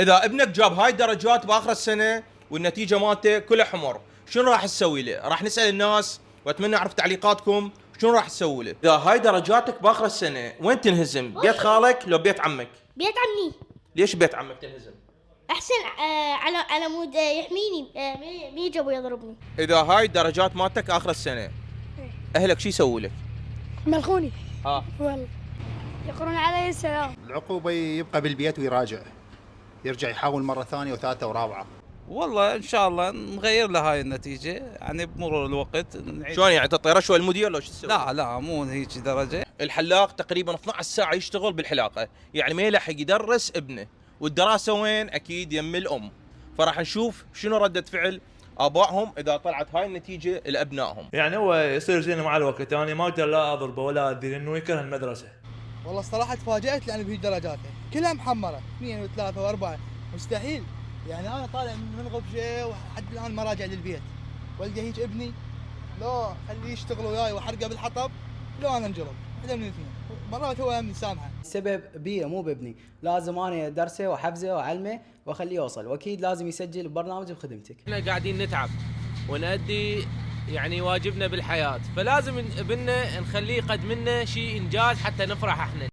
اذا ابنك جاب هاي الدرجات باخر السنه والنتيجه مالته كلها حمر، شنو راح تسوي له؟ راح نسال الناس واتمنى اعرف تعليقاتكم، شنو راح تسوي له؟ اذا هاي درجاتك باخر السنه وين تنهزم؟ بيت خالك لو بيت عمك؟ بيت عمي. ليش بيت عمك تنهزم؟ احسن على مود يحميني مي يجي ابوي يضربني. اذا هاي الدرجات مالتك اخر السنه اهلك شو يسوي لك؟ ملخوني والله يقرون علي السلام. العقوبة يبقى بالبيت ويراجع، يرجع يحاول مرة ثانية وثالثة ورابعة. والله ان شاء الله نغير له هاي النتيجه، يعني بمرور الوقت نعيد. شلون يعني تطي رشوه المدير لو شو تسوي؟ لا مو هيك درجه. الحلاق تقريبا 12 ساعه يشتغل بالحلاقه، يعني ما يلحق يدرس ابنه، والدراسه وين؟ اكيد يم الام. فراح نشوف شنو رده فعل ابائهم اذا طلعت هاي النتيجه لابنائهم. يعني هو يصير زين مع الوقت، انا ما اقدر لا اضربه ولا اذي لانه يكره المدرسه. والله الصراحه تفاجات لان بهي درجاته كلها محمره 2 و3 و4 مستحيل. يعني انا طالع من غبشه وحد الان ما راجع للبيت، والقى هيك ابني لا خليه يشتغل وياي واحرقه بالحطب، لو انا انجرب واحده من الاثنين. مرات هو من سامحه. السبب بيه مو بابني، لازم انا ادرسه وحفزه واعلمه واخليه يوصل، واكيد لازم يسجل ببرنامج بخدمتك. احنا قاعدين نتعب ونأدي يعني واجبنا بالحياة، فلازم ابننا نخليه يقدم لنا شيء انجاز حتى نفرح احنا.